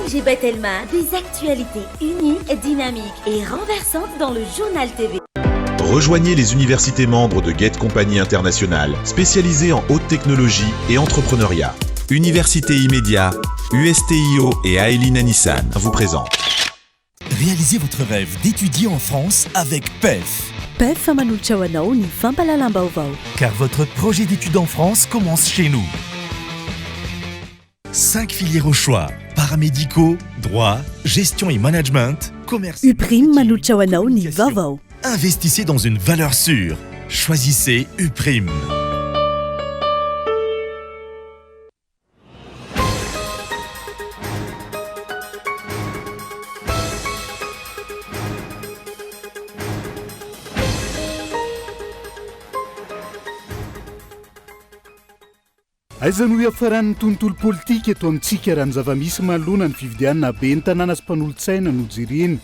MG Batelma, des actualités uniques, dynamiques et renversantes dans le journal TV. Rejoignez les universités membres de Get Company International, spécialisées en haute technologie et entrepreneuriat. Université Immédiat, USTIO et Aeline Nissan vous présentent. Réalisez votre rêve d'étudier en France avec PEF. PEF Manulchawanao ni Fampalalambaovao. Car votre projet d'études en France commence chez nous. 5 filières au choix: paramédicaux, droit, gestion et management, commerce. Uprim Manulchawanao ni Vavao. Investissez dans une valeur sûre. Choisissez Uprim. Aiza no iafaran'ny tontolo politika eto amintsika raha ny zava-misy manoloana ny fividianana be ny tanàna sy mpanolontsaina no jereny.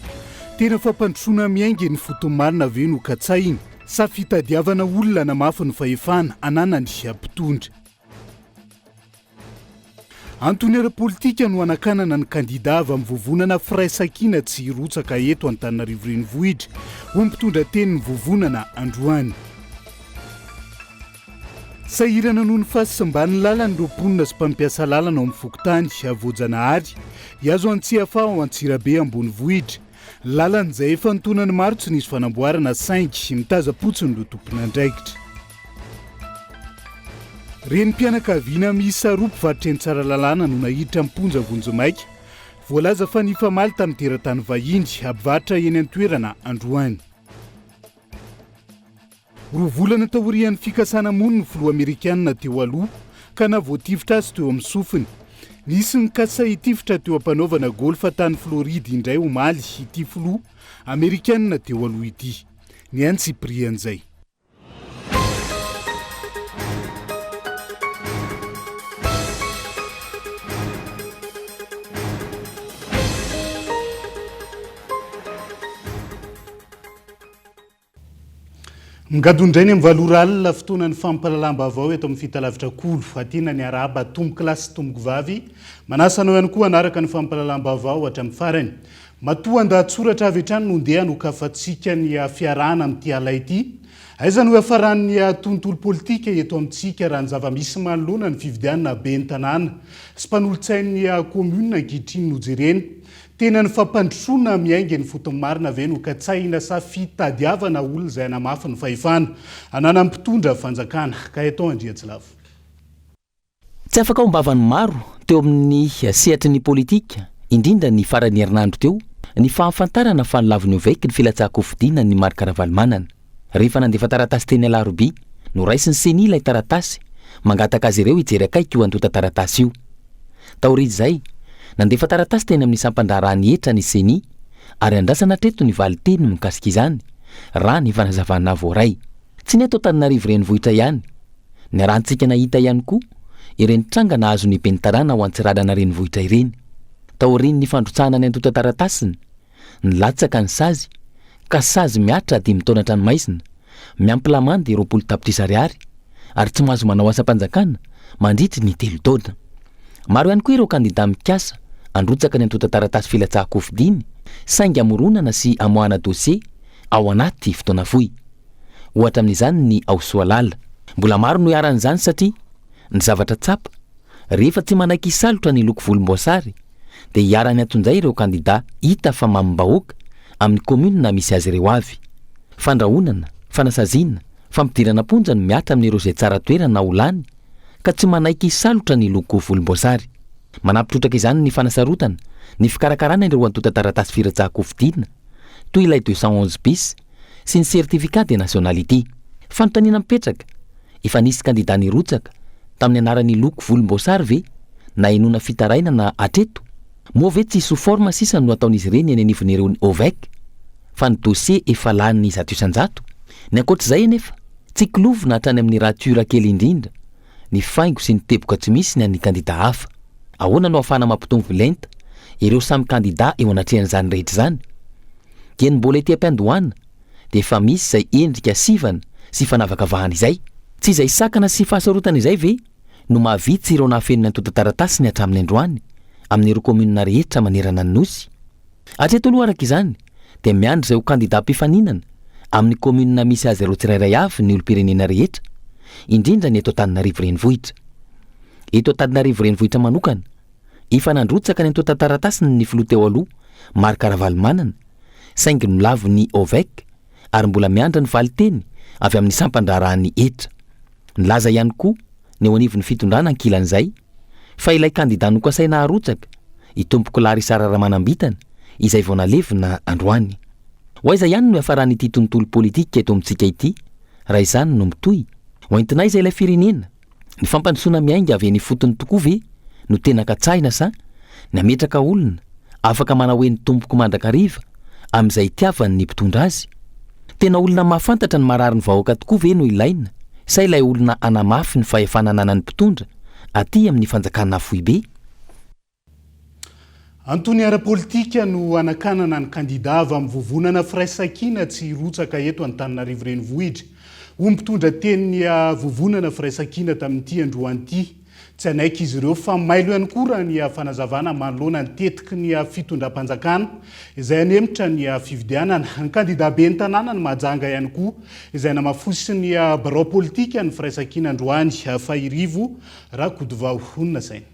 Tena fampandrosoana miainga ny fotomarina ve no katsaina sa fitadiavana olona na mafy ny fahefana anana ny ampitondra. Antony ara-politika no anakanana ny kandida avy amin'ny vovonana firaisankina tsy hirotsaka eto Antananarivo renivohitra ho mpitondra teny ny vovonana androany. Sahirana noho ny fahasimban'ny lalany ireo mponina sy mpampiasa lalana ao amin'ny fokotany Voajanahary, Iazo Antsiafa ao Antsirabe ambonivohitra. Lalana izay efa nitonany maro tsy nisy fanamboarana saingy mitaza-potsiny ireo tompon'andraikitra. Renim-pianakaviana miisa roa mpivarotra tsara lalàna no nahiditra amponja Vonjimaika. Voalaza fa nifamaly tamin'ny teratany vahiny ampivarotra eny an-toerana androany. Roa volana taorian'ny fikasana mony ny filoha Amerikanina teo aloha ka navoatifitra azy teo amin'ny sofiny. Nisy ny kasa hitifitra teo ampanaovana golfa tany Floride indray omaly ity filoha Amerikanina teo aloha ity. Ny antsiprian'izay. Ngadondrainy amin'ny valoralina fotoanan'ny fampalalam-baovao eto amin'ny fitalavitra kolo atiana ny araba tomboky lahy sy tomboky vavy manasanao ihany koa anaraka ny fampalalam-baovao hatramin'ny farany. Matoa andahatsoratra avy hatrany no ndeha nokafatsika ny fiarahana amin'ity ala ity. Aiza no iafaran'ny tontolo politika eto amintsika raha ny zava-misy manoloana ny fividianana be ny tanàna sy mpanolontsain'ny komuna ankehitriny no jerena. Tena ny fampandrosoana miainga ny fotomarina ve no katsaina sa fitadiavana olona izay namafy ny fahefana anana mpitondra fanjakana ka eto Andriatsilavo. Tsy afaka hombavan'ny maro teo amin'ny sehatry ny politika, indrindra ny farany herinandro teo, ny fahafantarana fa nilaviny ovaiky ny filatsaham-kofidiana ny Marc Ravalomanana. Rehefa nandefa taratasy teny Alarobia, no raisin'ny seni ilay taratasy, mangataka azy ireo hijery akaiky io antota taratasy io. Taoridy izay, nandefa taratasy teny amin'ny sampandrarany etra ny seni, ary andrasana treto ny valiteny mikasika izany, raha ny fanazavana voaray. Tsy ny eto Antananarivo renivohitra ihany, ny rahantsika nahita ihany koa, ireny tranga nahazo ny pentarana ho antsiradana renivohitra ireny. Taoriny ny fandrotsahana ny antota taratasiny, nilatsaka ny sazy, ka sazy miatra 5 taona tranomaizina, miampilamandy 20 tapitrisa ariary, ary tsy mahazo manao asa-panjakana mandritry ny 3 taona. Maro ihany koa ireo kandida mikasa androtsaka ny antota taratasy filatsaha-kofidiany, saingy amoronana sy amoahana dosie ao anaty fotoana fohy. Ohatra amin'izany ny Aosoalala. Mbola maro no iaran'izany satria ny zavatra tsapa, rehefa tsy manaiky isalotra ny loko volomboasary, dia iarany atonjay ireo kandida hita fa mamimbahoaka amin'ny komuna misy azy ireo avy. Fandrahonana, fanasaziana, fampidirana ponja no miatra amin'ireo izay tsara toerana na olany, ka tsy manaiky isalotra ny loko volomboasary. Manampitrotraka izany ny fanasarotana, ny fikarakarana ireo antota taratasy filatsaha-kofidiana, toy ilay 211 bis sy ny certificat de nationalité. Fanontaniana mipetraka, efa nisy kandida nirotsaka tamin'ny anaran'ny loko volomboasary ve na inona fitaraina na atreto? Moa ve tsy sous forme sisa no ataon'izy ireny eny anivon'ireo ny OVEC, fa ny dossier efa lany 100%. Ny ankoatr'izay anefa, tsy kilovina hatrany amin'ny rahatura kely indrindra, ny faingo sy ny teboka tsy misy ny an'ny kandida hafa. Ahoana no ahafahana mampitombo lenta ireo samy kandida eo anatrehan'izany rehetra izany? Dia ny mbola ety am-piandohana dia efa misy izay endrika sivana sy fanavakavahana izay. Tsy izay sakana sy fahasarotana izay ve no mahavitsy ireo nahafenony antota taratasy ny hatramin'ny androany, amin'ireo komuna rehetra manerana ny nosy. Hatreto aloha araka izany dia miandry izay ho kandida mpifaninana amin'ny komuna misy azy ireo tsirairay avy ny olom-pirenena rehetra, indrindra ny eto Antananarivo renivohitra. Eto Antananarivo renivohitra manokana, efa nandrotsaka ny eto tantaratasiny ny filoha teo aloha Marc Ravalomanana, saingy nolavo ny OVEC ary mbola miandra ny valiteny avy amin'ny sampandrarahany etra. Nilaza ihany koa ny eo anivon'ny fitondrana ankilan'izay fa ilay kandida nokasaina harotsaka i tompoko Larissa Ramanambitana izay vao nalevina androany. Hoaiza ihany no hafarany ity tontolo politika eto amintsika ity, raha izany no mitohy hoentinay izay ilay firenena ny fampandrosoana miainga avy ny fotony tokoa ve no tena katsahina sa nametraka olona afaka manao ny tompoko mandrakariva amin'izay tiavany ny mpitondra azy. Tena olona mahafantatra ny marary ny vahoaka tokoa ve no ilaina sa ilay olona anamafy ny fahefananana ny mpitondra aty amin'ny fanjakana foibe. Antony ara-politika no anakanana ny kandida avy amin'ny vovonana firaisankina tsy rotsaka eto Antananarivo renivohitra. Mpitondra teny vovonana firaisankina tamin'ity androany ity. Tsy anaiky izy ireo fa mailo ihany koa raha ny fanazavana manoloana ny tetiky ny fitondram-panjakana izay anemitra ny fividianana. Ny kandida be ny tanàna ny mahajanga ihany koa izay namafosy ny barao politika ny firaisankina androany fahirivo Rakodivao honina saina.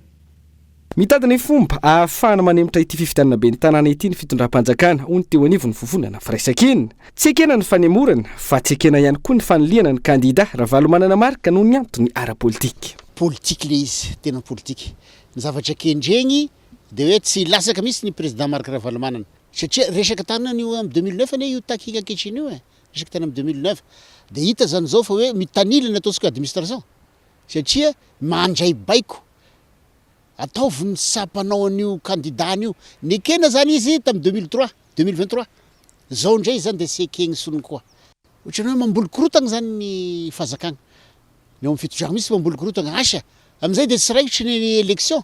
Mitady ny fomba ahafahana manemitra ity fifidianana be ny tanàna ity ny fitondram-panjakana hoy ny teo anivon'ny vovonana firaisankina. Tsy ekena ny fanemorana fa tsy ekena ihany koa ny fanoliana ny kandida Ravalomanana Marc noho ny antony ara-politika. Politique le izy tena politique ny zavatra kendregny de hoe tsy lasaka misy ny président Marc Ravalomanana satria resaka tanana io am 2009 io takika ankehitriny io resaka tany am 2009 de hita zany zao fa hoe mitanilana ataosika administration satria mandray baiko ataovy ny sapanao an'io candidat io nekena zany izy tam 2023 zao ndray zany de sekegny sonony koa ohatrany hoe mamboly korotagna zany ny fazakagna ny amin'ny fitondrana misy mamboly korotagna asa amizay de tsy raikitry ny élection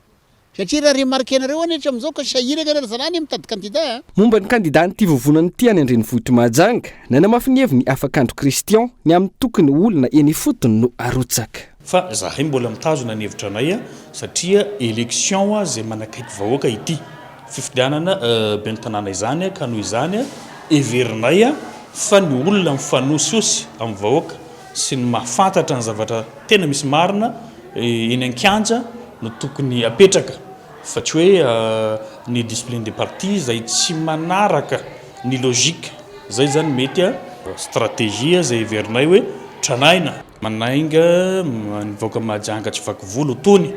satria raha remarqué nareo anetra amizao ka sahirana raha zanany mitady candidat. Momba ny candidat nyity vovonany ity any andrenivohitra Mahajanga nanamafy ny heviny Afakandro Christian ny amin'ny tokony olona eny fotony no arotsaka. Fa zahay mbola mitazona ny hevitra anay satria élection zay manakaiky vahoaka ity fifidianana ben'ny tanàna izany ka noho izany everinay fa ny olona mifanososy amin'ny vahoaka sy ny mahafantatra ny zavatra tena misy marina eny an-kianja no tokony apetraka fa tsy hoe ny discipline des partis zay tsy manaraka ny logique zay zany mety stratégie zay everinay hoe tranaina manainga ny vahoaka Mahajanga tsy vaky volo tony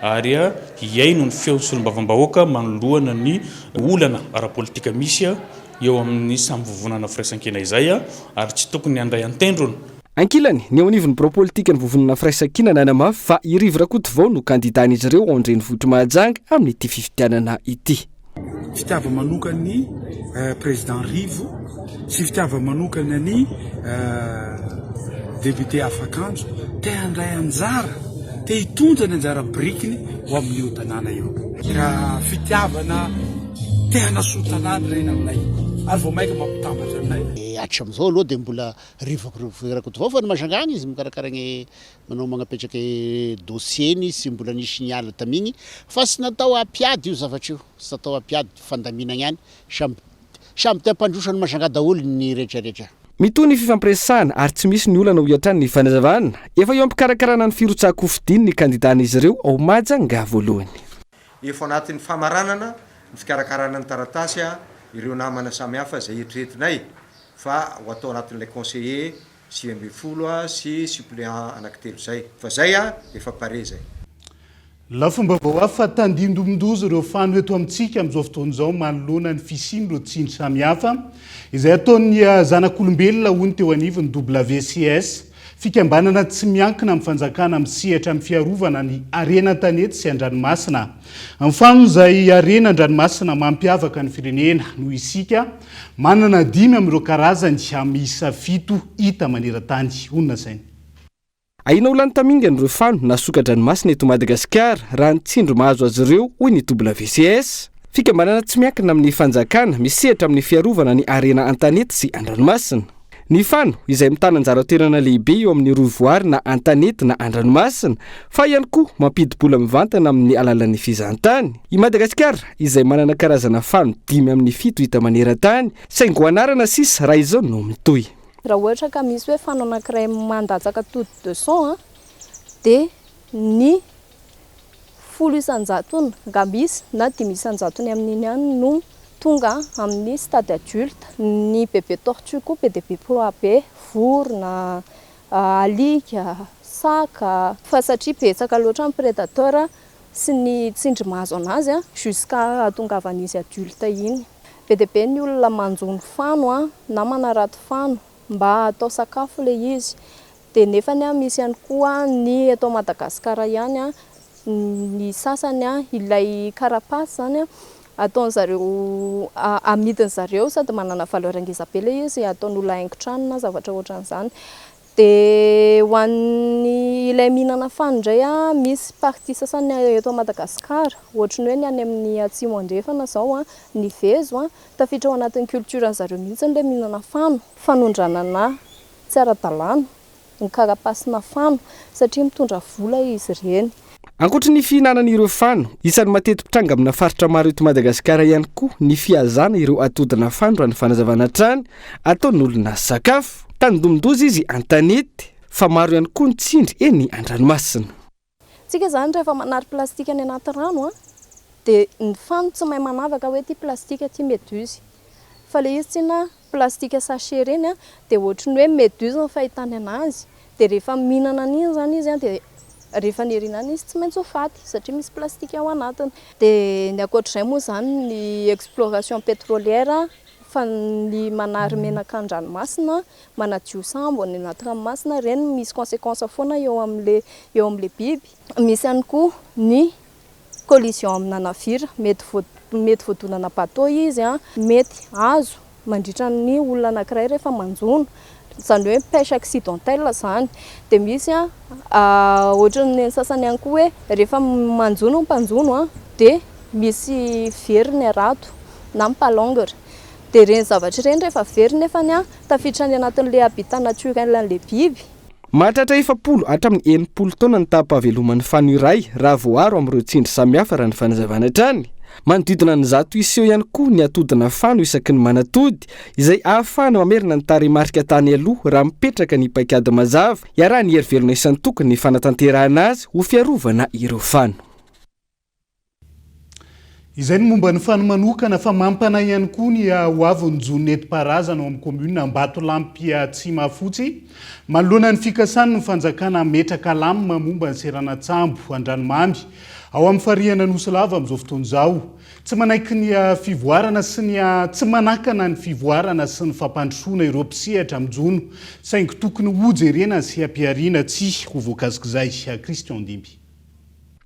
ary iaino ny feonsolom-bavam-bahoaka manoloana ny olana ara-politika misy eo amin'ny sambyvovonana firaisankina izay ary tsy tokony andray antendrony. Ankilany ny eo anivon'ny barao politika ny vovonana firaisankina nanamafy fa i Rivo Rakodivao no kandidan'izy ireo ao andrenivohitra Mahajanga amin'ity fifidianana ity. Fitiava manokany président Rivo sy fitiava manokana ny député Afakandro te handray anjara te hitondra ny anjara brikiny ho amin'io tanàna io. Raha fitiavana te hanasoa tanàna reny aminay ary vao maika mampitambatra aminay. Hatramizao aloha de mbola Rivo Rakodivao fa ny Mahajanga agny izy mikarakaragny manao magnapetraky dossieny sy mbola nisy niala tamigny fa sy natao apiady io zavatra io sy natao apiady fandaminagna ihany samby te hampandrosa ny Mahajanga daholo ny rehetrarehetra. Mitoy ny fifampiresahana ary tsy misy ny olana ho iatrany ny fanazavana efa eo ampikarakarana ny firotsako fidiny ny kandidan'izy ireo ao Mahajanga voalohany. Efa anatin'ny famaranana ny fikarakarana ny taratasy ireo namana samihafa zay etretinay fa ho atao anatin'ilay conseiller sy 20 sy suppléant anankitelo zay fa zay efa pare zay. Lafomba vao afa tandindomindozo ireo fano eto amintsika amin'izao fotoana izao manoloana ny fisindro tsindry samihafa izay ataon'ny zanak'olombelona hoy ny teo anivon'ny WCS fikambanana tsy miankina amin'ny fanjakana amin'ny sehatra amin'ny fiarovana ny arena tanety sy an-dranomasina. Amin'ny fano izay arena an-dranomasina mampiavaka ny firenena no isika manana 5 amin'ireo karazany miisa 7 hita maneran-tany. Onona sainy. Aina olany tamingany ireo fano nasoka-dranomasina eto Madagasikara raha ny tsindro mahazo azy ireo hoy ny WCS. Fikambanana tsy miankina amin'ny fanjakana misehatra amin'ny fiarovana ny arena an-tanety sy an-dranomasina. ny fano izay mitana anjara toerana lehibe eo amin'ny rovoary na antanety na andranomasina fa ihany koa mampidibola mivantana amin'ny alalan'ny fizahantany. I Madagasikara izay manana karazana fano 5 amin'ny 7 hita maneran-tany saingo anarana sisa raha izao no mitohy. Raha ohatra ka misy hoe fano anankiray mandatsaka todo de son dia ny 10 isan-jatony ngambisy na 5 isan-jatony amin'iny ihany no tonga amin'ny stade adulte. Ny bébé tortue koa be dia be proa be, vorona, alika, saka fa satria betsaka loatra ny prédateur sy ny tsindry mahazo anazy jusqu'à atongavany izy adulte iny. Be dia be ny olona manjono fano na manarato fano mba atao sakafo le izy. Dia nefany misy ihany koa ny eto Madagasikara ihany ny sasany ilay carapace zany ataon'zareo amidin'zareo sady manana valeur ngeza-be le izy ataon'olona haingon-trano na zavatra ohatran'izany. Dia ho an'ny ilay mihinana fano indray misy partie sasany eto Madagasikara ohatra ny hoe ny any amin'ny atsimo andrefana zao ny vezo tafiditra ao anatin'ny culturen'zareo mihitsy le mihinana fano, fanondranana tsy ara-dalàna ny karapasina fano satria mitondra vola izy ireny. Ankoatra ny fihinanana ireo fano, isan'ny matety mpitranga amina faritra maro eto Madagasikara ihany koa ny fiazana ireo atodina fano raha ny fanazavana trany ataon'olona sakafo. Tandomdozy izy antanety fa maro ihany koa ny tsindry eny andranomasina. Tsika zany rehefa manary plastika any anaty rano dia ny fano tsy mahay manavaka hoe ty plastika ty méduse fa le izy tsina plastika sachet reny dia ohatra ny hoe méduse ny fahitany anazy dia rehefa mihinana an'iny zany izy dia rehefa nerinany izy tsy maintsy ho faty satria misy plastika ao anatiny. Dia ny ankoatr'izay moa zany ny exploration pétrolière fa ny manary menaka an-dranomasina manadio sambo ny anaty ranomasina reny misy conséquence foana eo amin'le biby. Misy ihany koa ny collision amina navire mety voadonana bateau izy mety azo mandritra ny olona anankiray rehefa manjono zany hoe pêche accidentelle zany. Dia misy ohatra ny sasany ihany koa hoe rehefa manjono ny mpanjono dia misy very ny arato na mipalongora. Dia reny zavatra ireny rehefa very nefany tafiditra any anatin'le habitat naturel-n'le biby. Mahatratra 7 hatramin'ny 80 taona ny taham-pahaveloman'ny fano iray raha voaro amin'ireo tsindry samihafa raha ny fanazavana trany. Manodidina ny 100 iseho ihany koa ny atodina fano isaky ny manatody izay ahafahana mamerina ny tarehimarika tany aloha raha mipetraka ny paikady mazava iaraha ny hery velona isan'ny tokony ny fanatanterahana azy ho fiarovana ireo fano. Izay ny momba ny fano manokana fa mampana ihany koa ny hoavy jon'ny enti-paharazana ao amin'ny commune Ambatolampy Atsimafotsy manoloana ny fikasana ny fanjakana metraka lamina momba ny Seranatsambo Andranomamy ao amin'ny farihana Nosilava amin'izao fotoana izao. Tsy manaiky ny fivoarana sy ny tsy manakana ny fivoarana sy ny fampandrosoana ireo mpisehatra amin'ny jono saingy tokony ho jerena sy hampiariana tsy ho voakazikizay. Christian Dimby.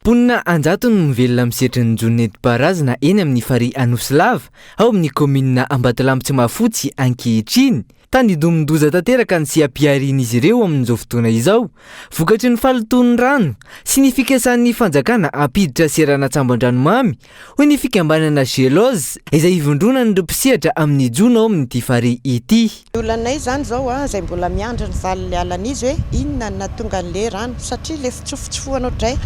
Ponina anjatony no mivelona misehatra ny jon'ny enti-paharazana eny amin'ny farihy Nosilava ao amin'ny commune Ambatolampy Atsimafotsy ankehitriny. Tany domondoza tanteraka ny sy hampiariana izy ireo amin'izao fotoana izao. Vokatry ny faloton'ny rano sy ny fikasan'ny fanjakana hampiditra Seranatsambo Andranomamy hoy ny fikambanana Geloz izay hivondrona ny mpisehatra amin'ny jono ao amin'ity farihy ity. Olanay zany zao izay mbola miandry ny valy alan'izy hoe inona no nahatonga an'le rano satria le fitsofotsofoana ohatray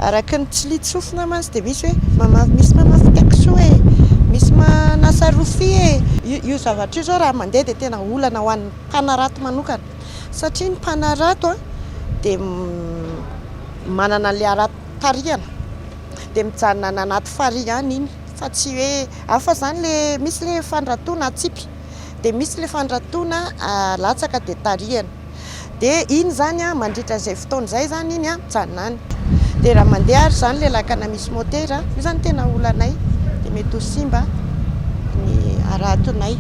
araka ny tsy litsofina mantsy dia misy hoe misy mamafy takiso misy manasa rofia io zavatra io zao raha mandeha dia tena olana ho an'ny mpanarato manokana satria ny mpanarato dia manana le arato tarihana dia mijanona anaty farihy any iny fa tsy hoe hafa zany le misy le fandratona atsipy dia misy le fandratona latsaka dia tarihana dia iny zany mandritra izay fotoana izay zany iny mijanona any dia raha mandeha ary zany le lakana misy motera io zany tena olanay dia mety ho simba ny aratonay.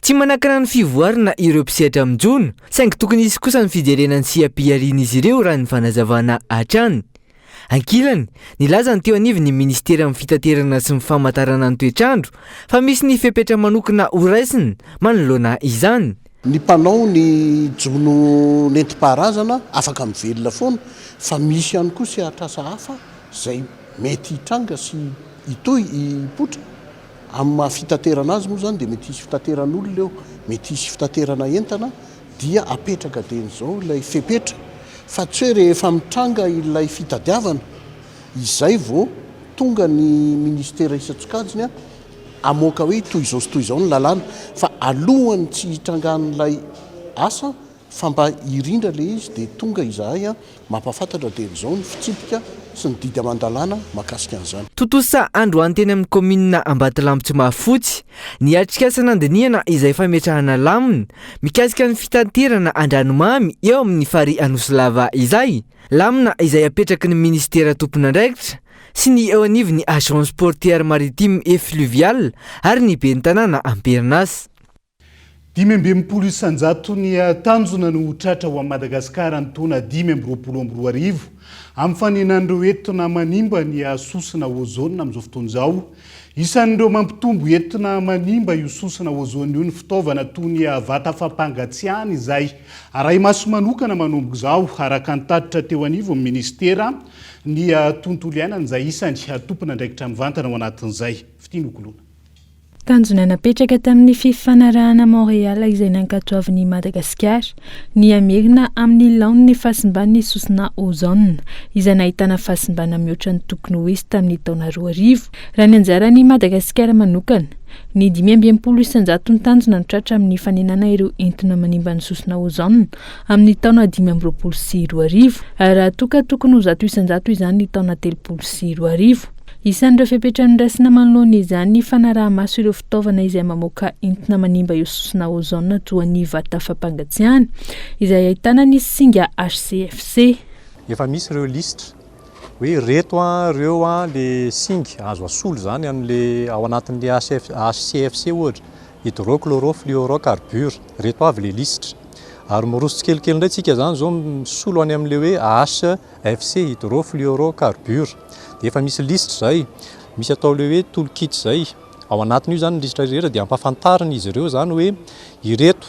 Tsy manakana ny fivoarana ireo mpisehatra amin'ny jono saingy tokony izy kosa ny fijerenany sy hampiariana izy ireo raha ny fanazavana hatrany. Ankilany, nilaza ny teo anivy ny ministera amin'ny fitaterana sy ny famantarana ny toetrandro fa misy ny fepetra manokana horaisiny manoloana izany. Ny mpanao ny jono nenti-paharazana afaka mivelona foana fa misy ihany koa sy atrasa hafa izay mety hitranga sy hitohy hipotra amin'ny fitaterana azy moa zany dia mety hisy fitateran'olona eo, mety hisy fitaterana entana dia apetraka din'izao ilay fepetra fa tsy hoe rehefa mitranga ilay fitadiavana izay vao tonga ny ministera isan-tsokajiny a amoaka hoe toy izao sy toy izao ny lalàna fa alohany tsy hitrangan'ilay asa fa mba irindra le izy dia tonga izahay a mampafantatra din'izao ny fitsipika sy ny didy aman-dalàna mahakasika an'izany. Totosa androany teny amin'ny komina Ambatolampy Mahafotsy ny atrikasa nandinihana izay fametrahana lamina mikasika ny fitanterana andranomamy eo amin'ny fary Anosilava izay lamina izay apetraky ny ministera tompon'andraikitra sy ny eo anivony agence portière maritime et fluviale ary ny ben'ny tanàna Ampernas. 5.100 ny tanjona no tratra ho Madagasikara ny taona 2022 amin'ny faninan'ireo entina manimba ny sosina ozone amin'izao fotoana izao. Isan'ireo mampitombo entina manimba io sosina ozone io ny fitaovana toy ny vata fampangatsiahana izay arahi-maso manokana manomboka izao araka ny tatitra teo anivo amin'ny ministera ny tontolo iainana izay isany tompon'andraikitra mivantana ao anatin'izay. Fitinokolona. Tanjona napetraka tamin'ny fifanarahana Montréal izay nankatoavin'i Madagasikara ny amerina amin'ny laon'ny fahasimban'ny sosina ozone izay nahitana fahasimbana mihoatra ny tokony ho hisy tamin'ny taona 2000. Raha ny anjaran'i Madagasikara manokana ny 5.100 ny tanjona notratra amin'ny fanenana ireo entina manimba ny sosina ozone amin'ny taona 2020 sy 2000 ary raha toka tokony ho 100% izany ny taona 30 sy 2000. Isan'ireo fepetra niraisina manoloana izany ny fanaraha-maso ireo fitaovana izay mamoaka entina manimba io sosina ozone toa ny vata fampangatsiahana izay ahitana ny singa HCFC. Efa misy ireo listra hoe reto ireo le singa azo asolo zany amin'le ao anatin'le HCFC ohatra hydrochlorofluorocarbure reto avy le listra ary miroso tsikelikely indray tsika zany zao misolo any amin'le hoe HFC hydrofluorocarbure. Dia efa misy listra zay, misy atao le hoe toolkit zay. Ao anatin'io zany listra rehetra dia ampafantarina izy ireo zany hoe ireto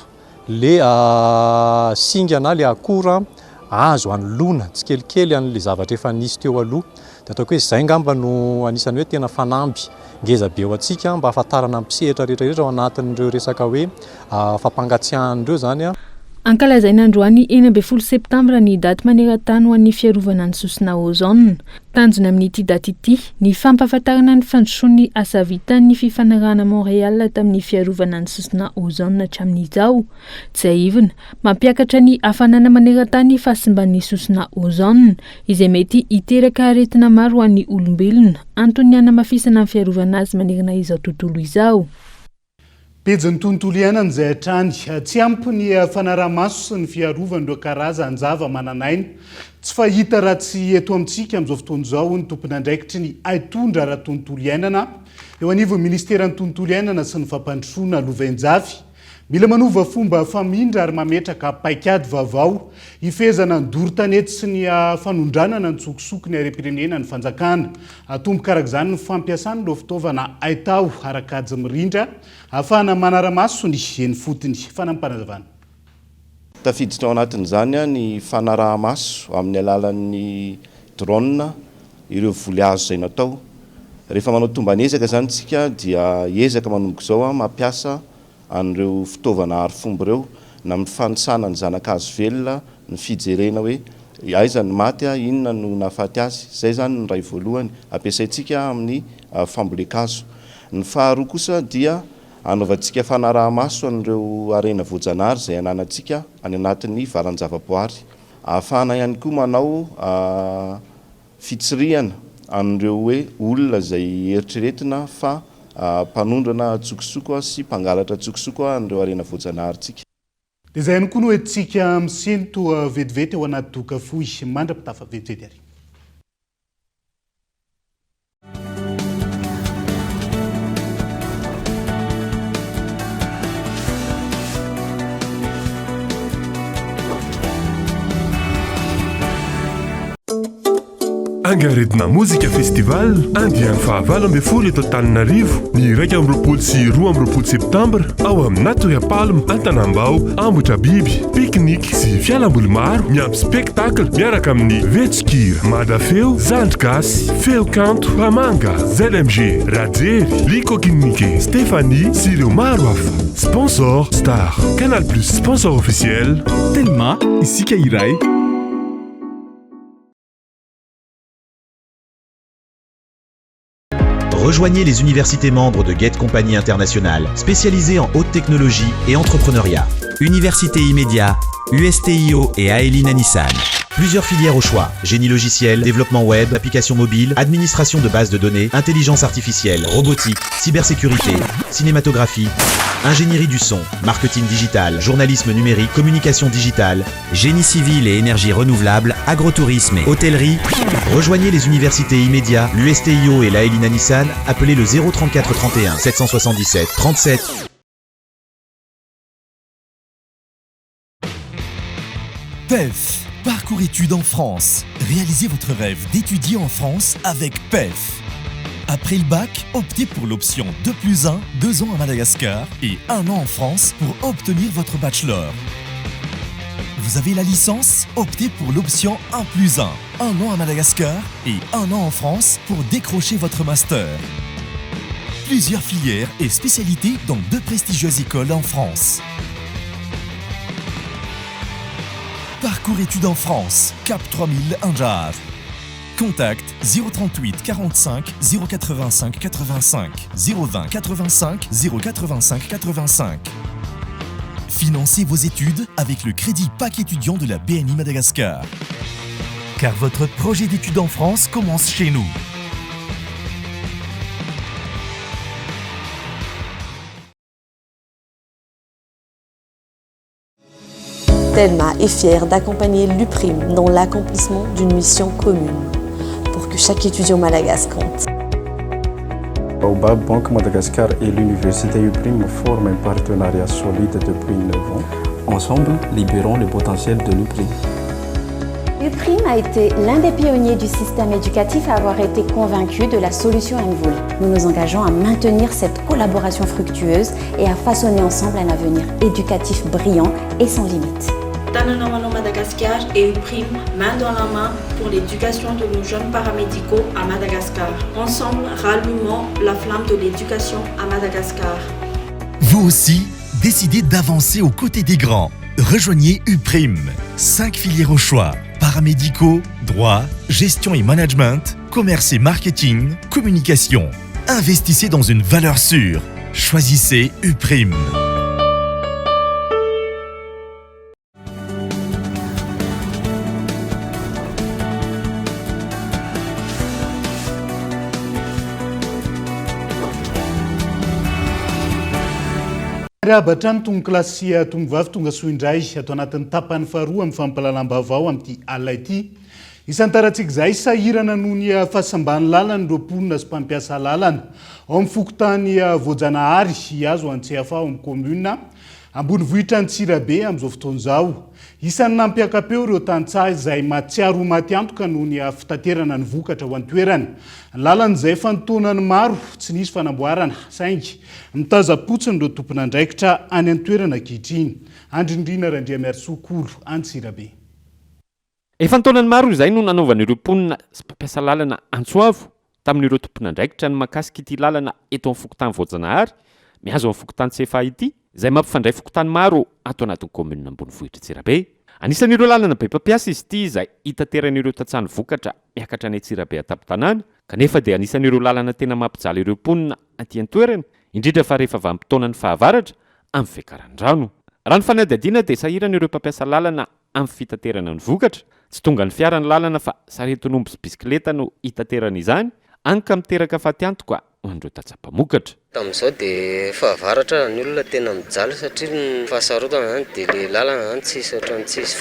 le singa na le akora azo anolona tsikelikely an'le zavatra efa nisy teo aloha. Dia ataoko hoe izay ngamba no anisany hoe tena fanamby ngeza be ho antsika mba ahafantarana mpisehatra rehetrarehetra ao anatin'ireo resaka hoe fampangatsiahan'ireo zany. Ankalazaina androany 10 septambra ny daty maneran-tany ho an'ny fiarovana ny sosina ozone. Tanjona amin'ity daty ity ny fampahafantarana ny fandrosoan'ny asa vitan'ny fifanarahana Montréal tamin'ny fiarovana ny sosina ozone hatramin'izao. Tsy aivina mampiakatra ny hafanana maneran-tany fahasimban'ny sosina ozone izay mety hiteraka aretina maro ho an'ny olombelona antony hanamafisana ny fiarovana azy manerana izao tontolo izao. Pejin'ny tontolo iainana izay hatrany tsy ampy ny fanaraha-maso sy ny fiarovana ireo karazan-java mananaina tsy fahita raha tsy eto amintsika amin'izao fotoana izao ny tompon'andraikitry ny aitondra ara-tontolo iainana eo anivon'ny ministeran'ny tontolo iainana sy ny fampandrosoana Lovenjavy mila manova fomba famindra ary mametraka paikady vaovao hifezana ny doro-tanety sy ny fanondranana ny tsokosoko ny harem-pirenena ny fanjakana. Atomboka araka izany ny fampiasana ireo fitaovana aitao arakajy mirindra ahafahana manara-maso ny eny fotony. Fanampanazavana. Tafiditra ao anatin'izany ny fanaraha-maso amin'ny alalan'ny drone ireo voly hazo izay natao. Rehefa manao tombanezaka zany tsika dia ezaka manomboka izao mampiasa an'ireo fitaovana arifombo ireo na amin'ny fanisana ny zanak'hazo velona ny fijerena hoe aiza ny maty inona no nahafaty azy. Zay zany ny ray voalohany ampiasaintsika amin'ny fambolekazo. Ny faharoa kosa dia anaovantsika fanaraha-maso an'ireo arena voajanahary izay ananantsika any anatin'ny varan-javaboary. Ahafahana ihany koa manao fitsirihana an'ireo hoe olona izay eritreretina fa mpanondrana tsokosoko sy mpangalatra tsokosoko an'ireo arena voajanaharytsika. Dia izay ihany koa no hoentsika misento vetivety ao anaty doka fohy mandra-pitafa vetivety ary. angaretina mozika festival andiany fahavalo ambe folo eto Antananarivo ny 1 amby roapolo sy 2 amby roapolo septambra ao amin'ny Natoya Palm Antanambao Ambotra Biby pique-nique sy fialamboly maro miampy spectacle miaraka amin'ny Vetskira Madafeo Zandrikasy Feo Kanto Pamanga ZMG Radjery Liko Kinike Stéphanie sy ireo maro hafa. Sponsor Star Canal Plus sponsor officiel Telma isika iray. Rejoignez les universités membres de Get Compagnie Internationale, spécialisées en haute technologie et entrepreneuriat. Université Immédiat, USTIO et Aeline Nissan. Plusieurs filières au choix. Génie logiciel, développement web, applications mobiles, administration de bases de données, intelligence artificielle, robotique, cybersécurité, cinématographie, ingénierie du son, marketing digital, journalisme numérique, communication digitale, génie civil et énergie renouvelable, agrotourisme et hôtellerie. Rejoignez les universités Immédiat, l'USTIO et l'Aeline Nissan. Appelez le 034 31 777 37. PEF, parcours études en France. Réalisez votre rêve d'étudier en France avec PEF. Après le bac, optez pour l'option 2+1, 2 ans à Madagascar et 1 an en France pour obtenir votre bachelor. Vous avez la licence, optez pour l'option 1+1, 1 an à Madagascar et 1 an en France pour décrocher votre master. Plusieurs filières et spécialités dans 2 prestigieuses écoles en France. Parcours études en France, Cap 3000 Anjar. Contact 038 45 085 85 020 85 085 85. Financez vos études avec le crédit PAC étudiant de la BNI Madagascar. Car votre projet d'études en France commence chez nous. Telma est fière d'accompagner l'UPRIM dans l'accomplissement d'une mission commune pour que chaque étudiant malagasy compte. Baobab Banque Madagascar et l'université UPRIM forment un partenariat solide depuis 9 ans. Ensemble, libérons le potentiel de l'UPRIM. UPRIM a été l'un des pionniers du système éducatif à avoir été convaincu de la solution Envoul. Nous nous engageons à maintenir cette collaboration fructueuse et à façonner ensemble un avenir éducatif brillant et sans limite. Tananamano Madagascar et UPRIM, main dans la main pour l'éducation de nos jeunes paramédicaux à Madagascar. Ensemble, rallumons la flamme de l'éducation à Madagascar. Vous aussi, décidez d'avancer aux côtés des grands. Rejoignez UPRIM. 5 filières au choix. Paramédicaux, droit, gestion et management, commerce et marketing, communication. Investissez dans une valeur sûre. Choisissez UPRIM. Rahabatrany tonga kilasy tombovavy tonga soa indray atao anatin'ny tapany faharoa amin'ny fampalalam-baovao amin'ity alina ity. Isan'ny tarantsika izay sahirana noho ny fahasambany lalana ireo mponina sy mpampiasa lalana. Ao amin'ny fokotany Voajanahary azo Antsihafa ao amin'ny komuna ambony vohitra ny Tsirabe amin'izao fotoana izao. Isan'ny nampiakapeo ireo tantsaha izay mahatsiaro maty antoka noho ny fitaterana ny vokatra ho an-toerana. Ny lalana izay fanontonany maro tsy nisy fanamboarana saingy mitaza-potsiny ireo tompon'andraikitra any an-toerana ankehitriny. Andrindrina Randriamiarysokolo any Tsirabe. Efa ntaonany maro izay no nanaovan'ireo mponina sy mpampiasa lalana Antsoavo tamin'ireo tompon'andraikitra ny mahakasika ity lalana eto amin'ny fokotany Voajanahary miazo amin'ny fokotany Tsefa ity izay mampifandray fokotany maro ato anatin'ny komuna ambonivohitra Tsirabe. Anisan'ireo lalana be mpampiasa izy ity izay hitateran'ireo tantsany vokatra miakatra any Tsirabe atapy-tanàna kanefa dia anisan'ireo lalana tena mampijaly ireo mponina aty an-toerana indrindra fa rehefa vanim-potoanany fahavaratra amin'ny fiakaran-drano. Raha ny fanadihadiana dia sahiran'ireo mpampiasa lalana amin'ny fitaterana ny vokatra. Tsy tonga ny fiara ny lalana fa saretin'omby sy bisikileta no hitaterana izany any ka miteraka faty antoka ho an'ireo tatsapamokatra. Tamin'izao dia fahavaratra ny olona tena mijaly satria ny fahasarotana zany dia le lalana zany tsisy ohatrany tsisy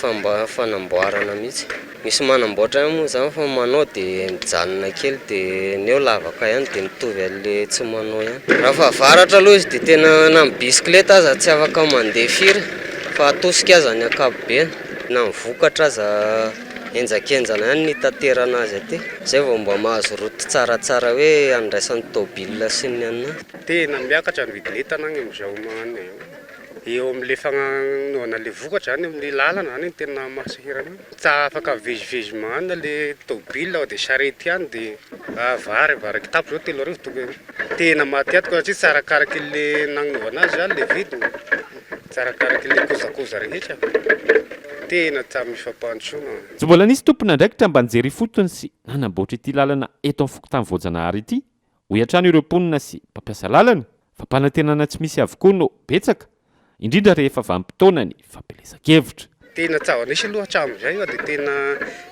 fanamboarana mihitsy. Misy manamboatra moa zany fa manao dia mijanona kely dia ny eo lavaka ihany dia mitovy amin'le tsy manao ihany. Raha fahavaratra aloha izy dia tena na ny bisikileta aza tsy afaka mandeha firy fa atosika aza ny ankapobeny na ny vokatra aza enjakenjana ihany ny tanterana azy aty zay vao mba mahazo roty tsaratsara hoe andraisan'ny tôbila sy ny anina tena miakatra ny vidin'entana agny am'izao magnano eo amin'le fagnanoana le vokatra zany amin'ny lalana zany tena masahirana tsy afaka vezivezy magnano le tôbila dia sarety ihany dia vary kitapo zao 3 arivo tonga tena matetiky satria tsy arakaraky le nagnanovana azy zany le vidiny tsy arakaraky le kozakoza rehetra tena tsy mifampandrosoana tsy mbola nisy tompona ndraikitra mba nijery fotony sy nanamboatra ity lalana eto amin'ny fokotany Voajanahary ity ho hiatrano ireo mponina sy mpampiasa lalana fampanantenana tsy misy avokoa no betsaka indrindra rehefa vanim-potoana ny fampelezan-kevitra tena tsy avanisy loatra amin'izay dia tena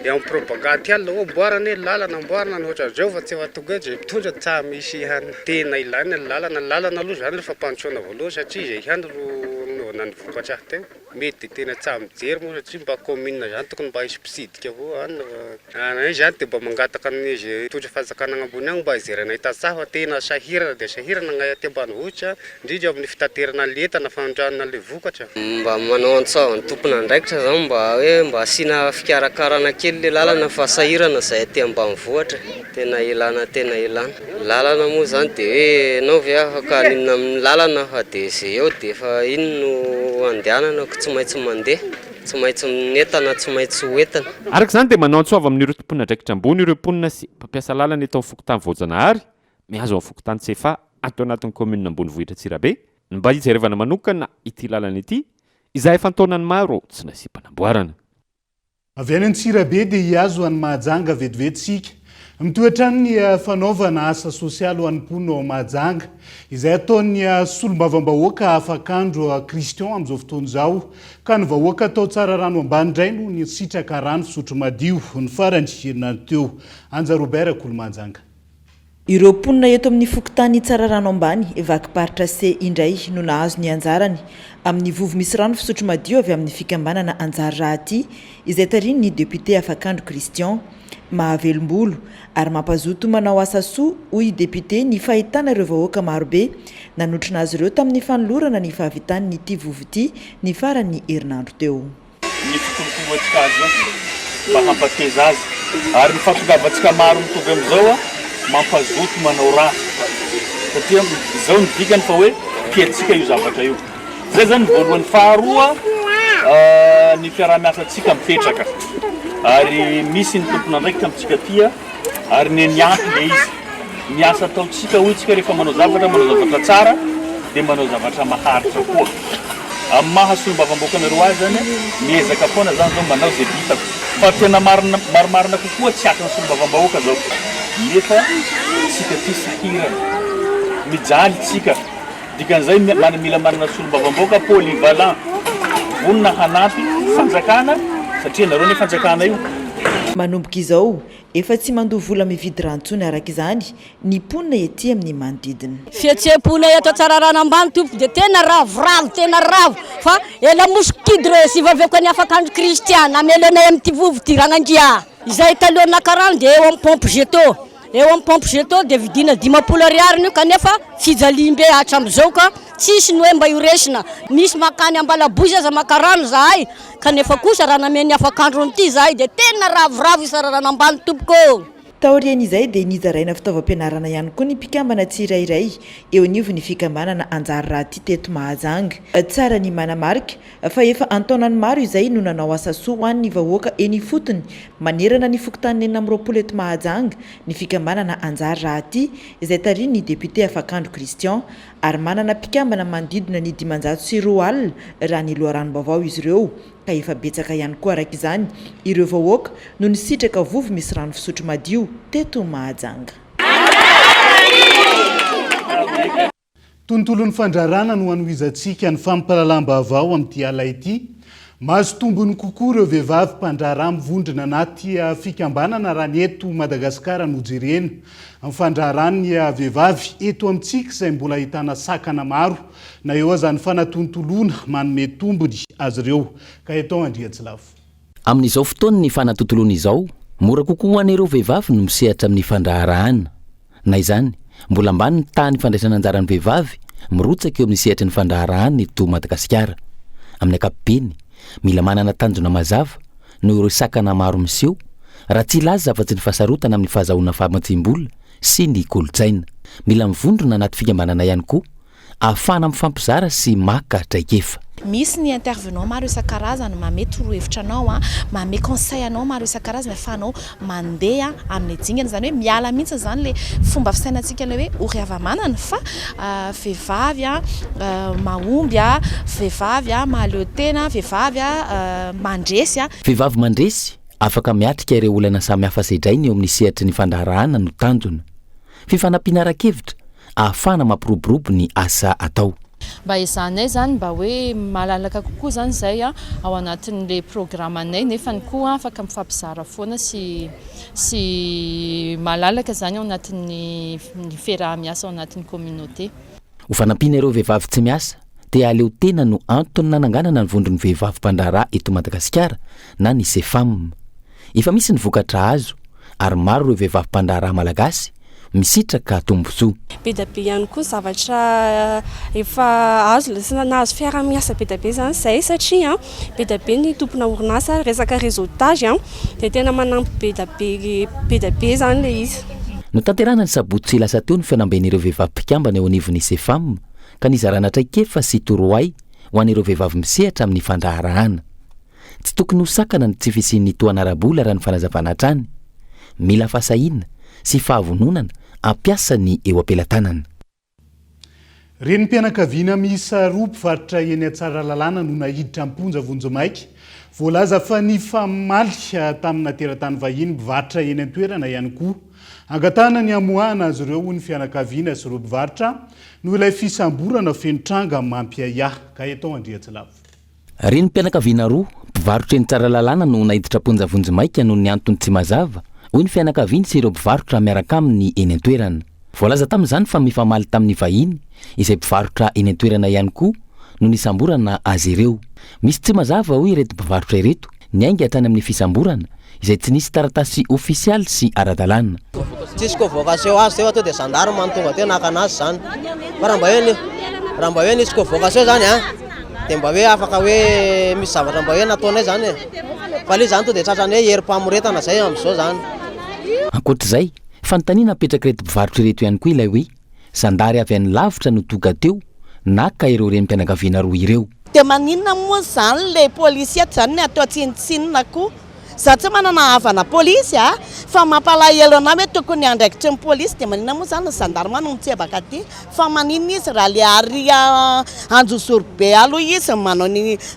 eo amin'ny propagandy alina amboarana lalana amboarana ny ohatra zao fa tsy efa tonga dia mitondra tsy misy ihany tena ilaina lalana aloha zany rehefa mpandrosoana voalohany satria izay ihany ro nany vokatra teo mety tena tsy mijery moa satria mba commune zany tokony mba hisy mpisidika avao any zany dia mba mangataka n'izy tondra fanjakana ambony agny mba hizerana hitasafa tena sahirana dia sahirana ngay aty ambanivohitra indrindra amin'ny fitaterana lentana fanondranana le vokatra mba manao antsavany tompona ndraikitra zany mba hoe mba asiana fikarakarana kely le lalana fa sahirana zay aty ambanivohitra tena ilana lalana moa zany dia hoe nao ve afaka ninona amin'ny lalana fa dia zay eo dia fa ino no andehanana tsy maintsy mandeha tsy maintsy netana tsy maintsy hoentana araka izany dia manao antsova amin'ireo tomponina ndraikitra ambony ireo mponina sy mpampiasa lalana eto amin'ny fokotany Voajanahary mihazo amin'ny fokotany Tsefa ato anatin'ny commune Ambonivohitra Tsirabe ny mba hijerevana manokana ity lalana ity izay efa ntaonany maro tsy nasiam-panamboarana avy any Tsirabe dia hiazo any Mahajanga vetivetsika mitoetrany ny fanaovana asa sosialy ho an'ny mponina ao Mahajanga izay ataony solombavambahoaka afakandro Kristian amin'izao fotoana izao ka ny vahoaka atao tsara rano ambany indray no ny sitraka rano fisotro madio ny farany herinandro teo Anja Robert Kolo Mahajanga ireo mponina eto amin'ny fokotany tsara rano ambany vakiparitra C indray no nahazo ny anjarany amin'ny vovo misy rano fisotro madio avy amin'ny fikambanana Anjara Rahaty izay tariny ny député afakandro Kristian mahavelombolo ary mampazoto manao asa soa hoy député ny fahitana ireo vahoaka marobe nanotrina azy ireo tamin'ny fanolorana ny fahavitany ny ity vovo ity ny farany herinandro teo ny fikolokoloantsika azy mba hampateza azy ary ny fahatongavantsika maro mitovy amin'izao mampazoto manao raha satria izao ny dikany fa hoe piatsika io zavatra io zay zany voalohany faharoa ny fiaraha-miasantsika mipetraka ary misy ny tompona ndraikitra amintsika tia ary nianty le izy miasa ataontsika hoy tsika rehefa manao zavatra tsara dia manao zavatra maharitra koa amin'ny mahasolombavamboaka nareo azy zany miezaka foana zany zao manao zay vitako fa tena marimarina kokoa tsy akiny solombavambahoaka zao nefa tsika ty sahirana mijaly tsika dikan'izay mila marina solombavamboaka polyvalent vonona hanampy fanjakana satria nareo ny fanjakana io manomboka izao efa tsy mandoha vola mividy rantsony araka izany ny mponina ety amin'ny manodidina fihetseam-pona eto tsara rano ambany tompo dia tena ravo fa ela mosokidy re sy vaveko any afakandro Kristiana amelanay amin'ity vovo ty Ragnandria izay talohan'ny akarano dia eo amin'ny pompe jeto dia vidina 10 ariary io kanefa fijalimbe hatramin'izao ka tsisy ny hoe mba iresina misy makany ambalabozy aza makarano zahay kanefa kosa raha nameny afakandro n'ity zahay dia tena ravoravo isararana ambany tompoko taorian'izay dia nizaraina fitaovam-pianarana ihany koa ny mpikambana tsirairay eo anivo ny fikambanana Anjara Rahaty teto Mahajanga tsara ny manamarika fa efa antaonany maro izay no nanao asa soa ho an'ny vahoaka eny fotony manerana ny fokotany 4 eto Mahajanga ny fikambanana Anjara Rahaty izay tariny ny député afakandro Kristian ary manana mpikambana manodidina ny 500 alina raha ny loharanom-baovao izy ireo ka efa betsaka ihany koa araka izany ireo vahoaka no nisitraka vovo misy rano fisotro madio teto Mahajanga tontolon'ny fandrarana no anohizantsika ny fampahalalam-baovao amin'ity ala ity mahazo tombony kokoa ireo vehivavy mpandraharaha mivondrona anaty fikambanana raha ny eto Madagasikara no jerena mifandraharany vehivavy eto amintsika izay mbola ahitana sakana maro na eo aza ny fanatontolona manome tombony azy ireo ka eto Andriatsilavo amin'izao fotoana ny fanatontolona izao mora kokoa ho an'ireo vehivavy no misehatra amin'ny fandraharahana na izany mbola ambany ny tany fandraisana anjaran'ny vehivavy mirotsaka eo amin'ny sehatra ny fandraharahana eto Madagasikara amin'ny ankapobeny mila manana tanjona mazava noho ireo sakana maro miseho raha tsy ilaza afa-tsy ny fahasarotana amin'ny fahazahoana fahamatsim-bola sy ny kolotsaina. Mila mivondrona anaty fikambanana ihany koa ahafahana mifampizara sy maka traikefa. Misy ny intervenant maro isan-karazany manome torohevitra anao a, manome conseil anao maro isan-karazany ahafahanao mandeha amin'ny dingana, zany hoe miala mihitsy zany le fomba fisainantsika le hoe ory-hava-manana fa vehivavy mahomby vehivavy mahaleo tena, vehivavy mandresy Vehivavy mandresy afaka miatrika ireo olana samy hafa sedrainy eo amin'ny sehatry ny fandaharahana no tanjona. Fifanampiana ara-kevitra ahafahana mampiroborobo ny asa atao. Mba izanay zany mba hoe malalaka kokoa zany zay ao anatin'le programanay nefa ny koa afaka mifampizara foana sy malalaka zany ao anatin'ny fiaraha-miasa ao anatin'ny communauté. Ho fanampiana ireo vehivavy tsy miasa dia aleo tena no antony nananganana ny vondron'ny vehivavy mpandraharaha eto Madagasikara na ny CFAM. Efa misy ny vokatra azo ary maro ireo vehivavy mpandraharaha malagasy misitraka tombontsoa. Be dia be ihany koa zavatra efa azo lesina na azo fiaraha-miasa be dia be zany izay satria be dia be ny tompona orinasa resaka réseautage dia tena manampy be dia be zany le izy. No tanterana ny sabotsy lasa teo ny fianamben'ireo vehivavy mpikambana eo anivon'ny CFAM ka nizarana traikefa sy torohay ho an'ireo vehivavy misehatra amin'ny fandraharahana. Tsy tokony ho sakana ny tsy fisian'ny toanara-bola raha ny fanazavana hatrany. Mila fahasahiana sy fahavononana ampiasa ny eo am-pelantanana. Reny mpianakaviana miisa roa mpivarotra eny Tsaralalàna no nahiditra amponja Vonjomaika. Voalaza fa ny famaly tamina teratany vahiny mpivarotra eny an-toerana ihany koa. Angatana ny amoahana azy ireo ny fianakaviana sy ireo mpivarotra no ilay fisamborana feno-tranga mampiaya ka eto Andriatsilavo. Reny mpianakaviana roa mpivarotra eny Tsaralalàna no nahiditra amponja Vonjomaika noho ny antony tsy mazava. Hoy ny fianakaviany sy ireo mpivarotra miaraka aminy eny an-toerana. Voalaza tamin'izany fa mifamaly tamin'ny vahiny izay mpivarotra eny an-toerana ihany koa no nisamborana azy ireo. Misy tsy mazava hoy ireto mpivarotra ireto ny ainga hatrany amin'ny fisamborana izay tsy nisy taratasy ofisialy sy ara-dalàna. Tsisy convocation azy teo dia gendarme mantonga teo naka anazy zany. Fa raha mba hoe nisy convocation zany dia mba hoe afaka hoe misy zavatra mba hoe nataonay zany fa le zany to dia tratran'ny hoe herim-pamoretana zay amin'izao zany. Ankoatr'izay, fanontaniana apetraka ireto mpivarotra ireto ihany koa ilay hoe zandary avy any lavitra no tonga teo naka ireo renim-pianakaviana roa ireo. Dia maninona moa zany le polisia zany atao tsinitsinina koa. Za tsy manana havana polisy fa mampalahelo anao hoe tokony andraikitry ny polisy dia maninona moa zany ny zandarma no mitsebaka aty fa maninona izy raha le ary anjosoro be aloha izy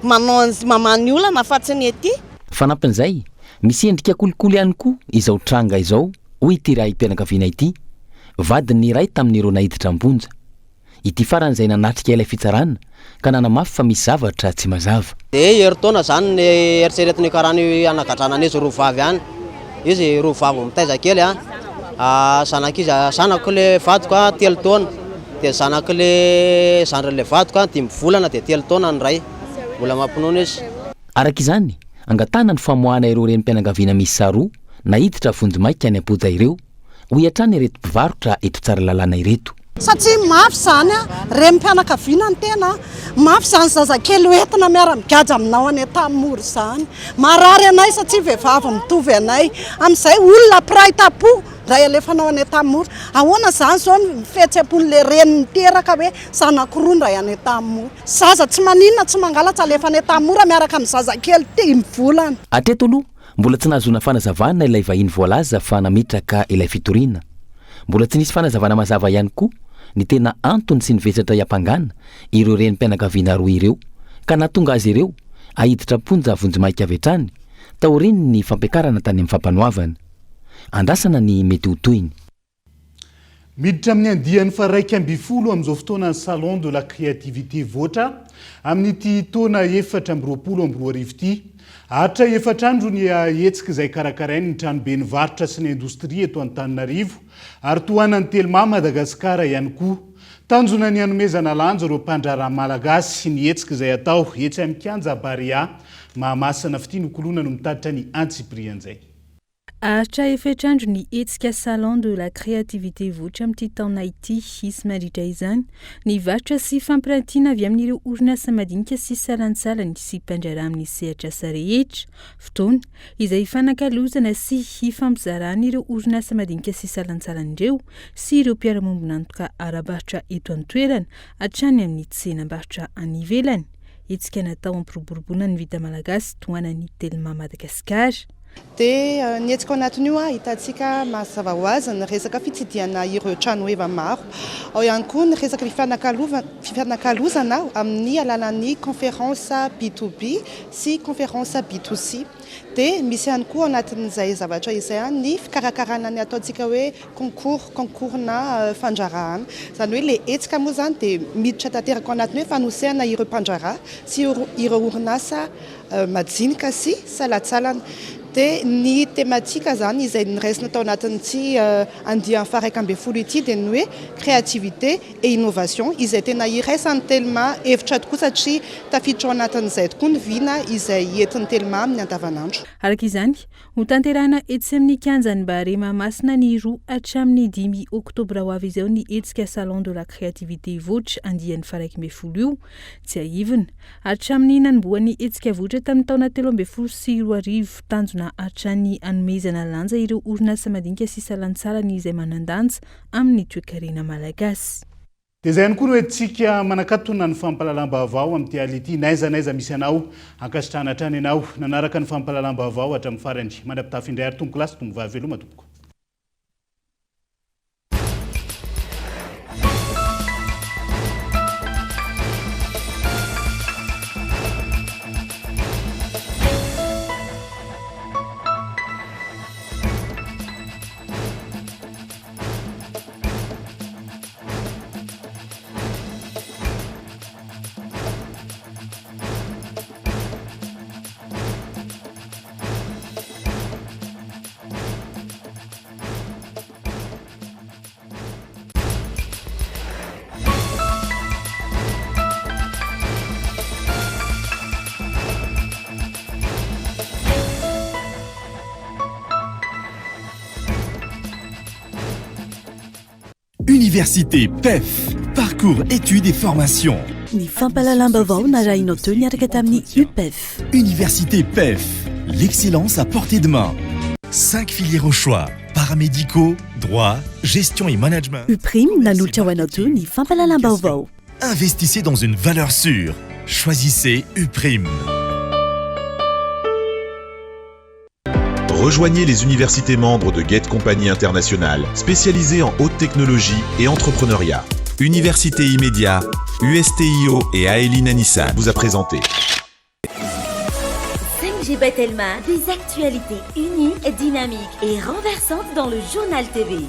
mamany olana fa tsy ny ety. Fanampin'izay, misy endrika kolikoly ihany koa izao tranga izao hoy ity iray mpianakaviana ity. Vadiny iray tamin'ireo nahiditra amponja. Ity farany izay nanatrika ilay fitsarana ka nanamafy fa misy zavatra tsy mazava. Dia heritaona zany ny eritreretiny karaha ny anagadrana izy roa vavy ihany. Izy roa vavy mitaiza kely zanako le vadiko 3 taona dia zanako le zandrin'le vadiko 5 volana dia 3 taona ny ray. Mbola mampinono izy. Araka izany, angatana ny famoahana ireo renim-pianakaviana misy roa nahiditra Vonjomaika any am-ponja ireo ho hiatrany ireto mpivarotra eto Tsaralalàna ireto. Satria mafy zany renim-pianakaviana ny tena mafy zany zazakely hoentina miara-migaja aminao any tamory zany. Marary anay satria vehivavy mitovy anay amin'izay olona piray tapo raha alefanao any tamory. Ahoana zany zao fihetsem-pon'le reniny teraka hoe zanakoroa ndray any tamory. Zaza tsy maninona tsy mangalatsy alefa any tamory miaraka amin'ny zazakely 5 volana. Atreto aloha mbola tsy nahazoana fanazavana ilay vahiny voalaza fa nametraka ilay fitoriana. Mbola tsy nisy fanazavana mazava ihany koa ny tena antony sy ny vesatra hiampangana ireo renim-pianakaviana roa ireo ka nahatonga azy ireo ahiditra amponja Vonjomaika avy hatrany taoriny ny fampiakarana tany amin'ny fampanoavana. Andrasana ny mety ho toyiny. Miditra amin'ny andiany fa 1 amin'izao fotoana ny salon de la créativité voatra amin'ity taona 4 ity. Hatra 4 andro ny hetsika izay karakarainy ny tranobe ny varotra sy ny indostria eto Antananarivo ary tohanan'ny Telma Madagasikara ihany koa. Tanjona ny hanomezana lanja ireo mpandraharaha malagasy sy ny hetsika izay atao etsy amin'ny kianja Baria Mahamasina fity nokolona no mitatitra ny Antsiprian'izay. Ahatra efetrandro ny hetsika salon de la créativité votra amin'ity taona ity hisy mandritra izany ny varotra sy fampirantiana avy amin'ireo orinasa madinika sy salansalany sy mpandrara amin'ny sehatra asa rehetra fotoana izay hifanakalozana sy hifampizarana ireo orinasa madinika sy salansalany ireo sy ireo mpiara-mombona antoka ara-barotra eto an-toerana hatrany amin'ny tsenam-barotra any ivelany. Hetsika natao ampiroboroboana ny vita malagasy toana ny Telma Madagasikara. Dia ny hetsika ao anatin'io hitantsika mazava ho azy ny resaka fitsidiana ireo trano eva maro. Ao ihany koa ny resaka fifanakalozana amin'ny alalan'ny conférence B2B sy conférence B2C. Dia misy ihany koa ao anatin'izay zavatra izay ny fikarakarana ny ataontsika hoe concours na fandrarahana. Izany hoe ilay hetsika moa izany dia miditra tanteraka ao anatiny hoe fanosehana ireo mpandraraha sy ireo orinasa majinika sy salatsalana. Dia ny tematika zany izay niraisina tao anatin'ity andiany faraika ambin'ny folo ity dia ny hoe créativité et innovation izay tena iraisan'ny Telma hevitra tokoa satria tafiditra ao anatin'izay tokoa ny vina izay entin'ny Telma amin'ny andavanandro. Araka izany ho tanterahana etsy amin'ny kianjany Barema Masina ny 2 hatramin'ny 5 oktobra ho avy izao ny hetsika salon de la créativité votra andiany faraika ambin'ny folo io tsy aivina hatramin'ny nanomboan'ny hetsika votra tamin'ny taona 2024 tanjona hatrany anomezana lanja ireo orinasa madinika sy salansalany izay manandanja amin'ny toe-karena malagasy. Dia izay ihany koa no entsika manakatona ny fampahalalam-baovao amin'ity aly ity naiza misy anao ankasitrahana hatrany ianao nanaraka ny fampahalalam-baovao hatramin'ny farany mandrapitafy indray ary tombo lasy tombo vaveloma tompoko. Université PEF, parcours études et formation. Ny fampahalalam-baovao narahinao teo niaraka tamin'ny UPEF. Université PEF, l'excellence à portée de main. 5 filières au choix, paramédicaux, droit, gestion et management. UPRIM nanolotra ho anao teo ny fampahalalam-baovao. Investissez dans une valeur sûre. Choisissez UPRIM. Rejoignez les universités membres de Get Compagnie Internationale, spécialisées en haute technologie et entrepreneuriat. Université Immédiat, USTIO et Aeline Anissan vous a présenté. 5G Telma, des actualités unies, dynamiques et renversantes dans le journal TV.